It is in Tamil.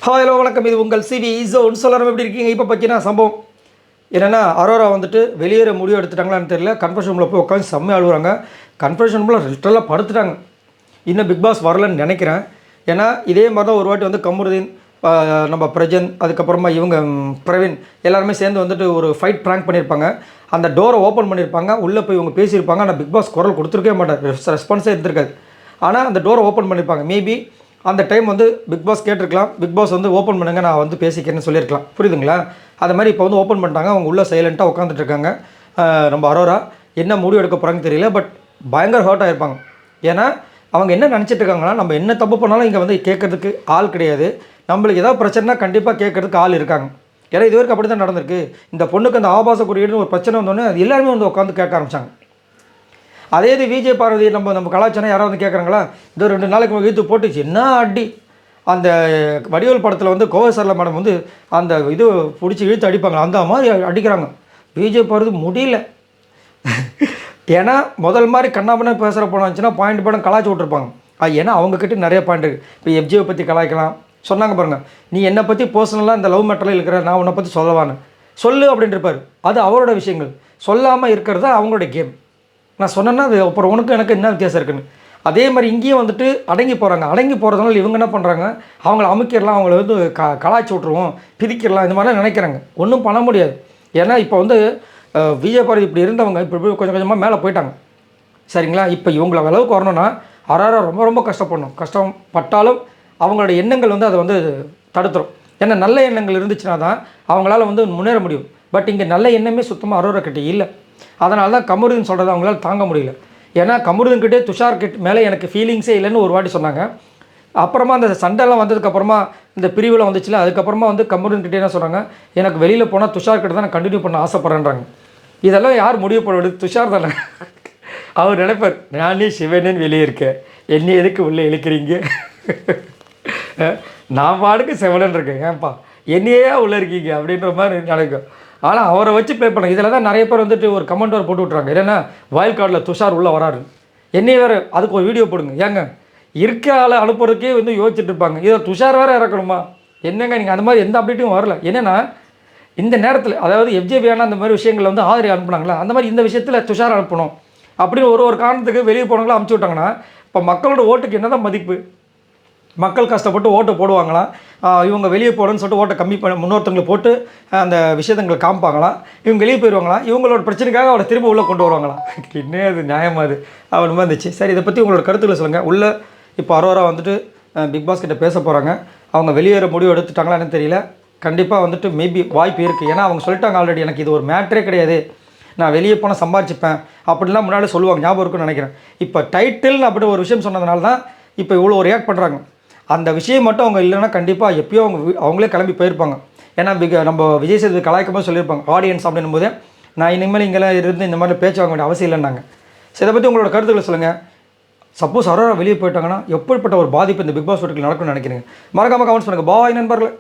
ஹலோ வணக்கம். இது உங்கள் சிவி ஜோன். சொல்லணும் எப்படி இருக்கீங்க? இப்போ பார்த்தீங்கன்னா சம்பவம் என்னென்னா, அரோரா வந்துட்டு வெளியேற முடிவு எடுத்துட்டாங்களான்னு தெரியல. கன்ஃபர்ஷன் ரூமில் போய் உட்காந்து செம்மையாக அழுகுறாங்க. கன்ஃபர்ஷன் ரூமில் லிட்டரலாக படுத்துட்டாங்க. இன்னும் பிக் பாஸ் வரலன்னு நினைக்கிறேன். ஏன்னா இதே மாதிரி தான் ஒரு வாட்டி வந்து கமருதீன், நம்ம பிரஜன், அதுக்கப்புறமா இவங்க பிரவீன் எல்லாருமே சேர்ந்து வந்துட்டு ஒரு ஃபைட் ப்ராங்க் பண்ணியிருப்பாங்க. அந்த டோரை ஓப்பன் பண்ணியிருப்பாங்க. உள்ளே போய் இவங்க பேசியிருப்பாங்க. ஆனால் பிக் பாஸ் குரல் கொடுத்துருக்கவே மாட்டார், ரெஸ்பான்ஸே இருந்திருக்காது. ஆனால் அந்த டோரை ஓப்பன் பண்ணியிருப்பாங்க. மேபி அந்த டைம் வந்து பிக் பாஸ் கேட்டிருக்கலாம், பிக் பாஸ் வந்து ஓப்பன் பண்ணுங்கள், நான் வந்து பேசிக்கிறேன்னு சொல்லியிருக்கலாம். புரியுதுங்களா? அது மாதிரி இப்போ வந்து ஓப்பன் பண்ணிட்டாங்க. அவங்க உள்ளே சைலண்ட்டாக உட்காந்துட்டு இருக்காங்க. நம்ம அரோரா என்ன முடிவு எடுக்க போகிறாங்கன்னு தெரியல. பட் பயங்கர ஹர்ட் ஆகிருப்பாங்க. ஏன்னா அவங்க என்ன நினச்சிட்டு இருக்காங்கன்னா, நம்ம என்ன தப்பு பண்ணாலும் இங்கே வந்து கேட்குறதுக்கு ஆள் கிடையாது. நம்மளுக்கு ஏதாவது பிரச்சனைனா கண்டிப்பாக கேட்குறதுக்கு ஆள் இருக்காங்க. ஏன்னா இது வரைக்கும் அப்படி தான் நடந்திருக்கு. இந்த பொண்ணுக்கு அந்த ஆபாச குறியீடுன்னு ஒரு பிரச்சனை வந்தோடனே அது எல்லாருமே வந்து உட்காந்து கேட்க ஆரம்பித்தாங்க. அதே இது விஜய் பார்வதி நம்ம கலாச்சாரம் யாராவது வந்து கேட்குறாங்களா? இந்த 2 நாளைக்கு இழுத்து போட்டுச்சு என்ன அடி. அந்த வடிவேல் படத்தில் வந்து கோவை சரளா மேடம் வந்து அந்த இது பிடிச்சி இழுத்து அடிப்பாங்க, அந்த மாதிரி அடிக்கிறாங்க. விஜய் பார்வதி முடியல. ஏன்னா முதல் மாதிரி கண்ணாமண்ணா பேசுகிற படம் வந்துச்சுன்னா பாயிண்ட் படம் கலாச்சி விட்ருப்பாங்க. ஏன்னா அவங்கக்கிட்ட நிறைய பாயிண்ட் இருக்குது. இப்போ எஃப்ஜியை பற்றி கலாய்க்கலாம் சொன்னாங்க பாருங்கள். நீ என்னை பற்றி பர்சனலாக இந்த லவ் மேட்டரில் இருக்கிற, நான் உன்னை பற்றி சொல்லவான்னு சொல்லு அப்படின்ட்டு இருப்பார். அது அவரோட விஷயங்கள். சொல்லாமல் இருக்கிறது தான் அவங்களோட கேம். நான் சொன்னேன்னா அது அப்புறம் உனக்கு எனக்கு என்ன வித்தியாசம் இருக்குன்னு. அதே மாதிரி இங்கேயும் வந்துட்டு அடங்கி போகிறாங்க. அடங்கி போகிறதுனால இவங்க என்ன பண்ணுறாங்க, அவங்கள அமுக்கிடலாம், அவங்கள வந்து கலாய்ச்சி விட்ருவோம், பிரிக்கிடலாம், இந்த மாதிரிலாம் நினைக்கிறாங்க. ஒன்றும் பண்ண முடியாது. ஏன்னா இப்போ வந்து விஜய் பார்வதி இப்படி இருந்தவங்க இப்போ கொஞ்சம் கொஞ்சமாக மேலே போயிட்டாங்க. சரிங்களா? இப்போ இவங்கள அளவுக்கு வரணும்னா அரோரா ரொம்ப ரொம்ப கஷ்டப்படணும். கஷ்டப்பட்டாலும் அவங்களோட எண்ணங்கள் வந்து அதை வந்து தடுத்துரும். ஏன்னா நல்ல எண்ணங்கள் இருந்துச்சுன்னா தான் அவங்களால வந்து முன்னேற முடியும். பட் இங்கே நல்ல எண்ணமே சுத்தமாக அரோரா கிட்டே இல்லை. அதனால தான் கமருதீன் சொல்கிறத அவங்களால தாங்க முடியல. ஏன்னா கமருதீன்கிட்டே துஷார் கிட்ட மேலே எனக்கு ஃபீலிங்ஸே இல்லைன்னு ஒரு வாட்டி சொன்னாங்க. அப்புறமா அந்த சண்டைலாம் வந்ததுக்கப்புறமா இந்த பிரிவில் வந்துச்சுல, அதுக்கப்புறமா வந்து கமருதீன்கிட்டே என்ன சொன்னாங்க, எனக்கு வெளியில் போனால் துஷார் கிட்ட தான் நான் கண்டினியூ பண்ண ஆசைப்பட்றேன்றாங்க. இதெல்லாம் யார் முடிவு பண்ண விடுது? துஷார் தானே. அவர் நினைப்பார், நானே சிவனேன்னு வெளியே இருக்கேன், என்னை எதுக்கு உள்ளே இழுக்கிறீங்க, நான் பாடுக்கு சிவனன் இருக்கேன், ஏன்ப்பா என்னையே உள்ளே இருக்கீங்க அப்படின்ற மாதிரி நினைக்கும். ஆனால் அவரை வச்சு ப்ளே பண்ண இதில் தான் நிறைய பேர் வந்துட்டு ஒரு கமெண்ட் வர போட்டு விட்றாங்க. என்னென்னா வைல்ட் கார்டில் துஷார் உள்ளே வராரு, என்னையே வேறு அதுக்கு ஒரு வீடியோ போடுங்க. ஏங்க இருக்க ஆளை அனுப்புறதுக்கே வந்து யோசிச்சுட்டு இருப்பாங்க, இதை துஷார் வேறு இறக்கணுமா? என்னங்க நீங்கள் அந்த மாதிரி எந்த அப்டேட்டும் வரல. என்னென்னா இந்த நேரத்தில் அதாவது எஃப்ஜேபியான அந்த மாதிரி விஷயங்களில் வந்து ஆதரவு அனுப்புனாங்களா, அந்த மாதிரி இந்த விஷயத்தில் துஷார் அனுப்பணும் அப்படின்னு ஒரு காரணத்துக்கு வெளியே போனவங்களும் அனுப்பிச்சி விட்டாங்கன்னா இப்போ மக்களோட ஓட்டுக்கு என்ன தான் மதிப்பு? மக்கள் கஷ்டப்பட்டு ஓட்டை போடுவாங்களாம், இவங்க வெளியே போடணும்னு சொல்லிட்டு ஓட்டை கம்மி பண்ண முன்னொருத்தங்களை போட்டு அந்த விஷயத்தங்களை காமிப்பாங்களாம், இவங்க வெளியே போயிடுவாங்களாம், இவங்களோட பிரச்சனைக்காக அவளை திரும்ப உள்ளே கொண்டு வருவாங்களாம். என்ன அது நியாயமாக? அது அவன் மாதிரி இருந்துச்சு. சரி, இதை பற்றி உங்களோட கருத்துக்களை சொல்லுங்கள். உள்ளே இப்போ அரோரா வந்துட்டு பிக் பாஸ் கிட்ட பேச போகிறாங்க. அவங்க வெளியேற முடிவு எடுத்துட்டாங்களா என்னன்னு தெரியல. கண்டிப்பாக வந்துட்டு மேபி வாய்ப்பு இருக்குது. ஏன்னா அவங்க சொல்லிட்டாங்க ஆல்ரெடி, எனக்கு இது ஒரு மேட்ரே கிடையாது, நான் வெளியே போனால் சம்பாதிச்சுப்பேன் அப்படின்லாம் முன்னாடி சொல்லுவாங்க, ஞாபகம் இருக்குன்னு நினைக்கிறேன். இப்போ டைட்டில் அப்படி ஒரு விஷயம் சொன்னதுனால தான் இப்போ இவ்வளோ ரியாக்ட் பண்ணுறாங்க. அந்த விஷயம் மட்டும் அவங்க இல்லைன்னா கண்டிப்பாக எப்போயோ அவங்களே கிளம்பி போயிருப்பாங்க. ஏன்னா நம்ம விஜய் சேதுபதி கலாய்க்கும் போது சொல்லியிருப்பாங்க, ஆடியன்ஸ் அப்படின்னும் போது நான் இனிமேல் இங்கெல்லாம் இருந்து இந்த மாதிரி பேச்சு வாங்க வேண்டிய அவசியம் இல்லைன்னாங்க. ஸோ இதை பற்றி உங்களோட கருத்துக்களை சொல்லுங்கள். சப்போஸ் அரோரா வெளியே போயிட்டாங்கன்னா எப்படிப்பட்ட ஒரு பாதிப்பு இந்த பிக் பாஸ் வீட்டுக்கு நடக்கும்னு நினைக்கிறீங்க? மறக்காமல் கமெண்ட்ஸ் பண்ணுங்கள். பாய் நண்பர்களே.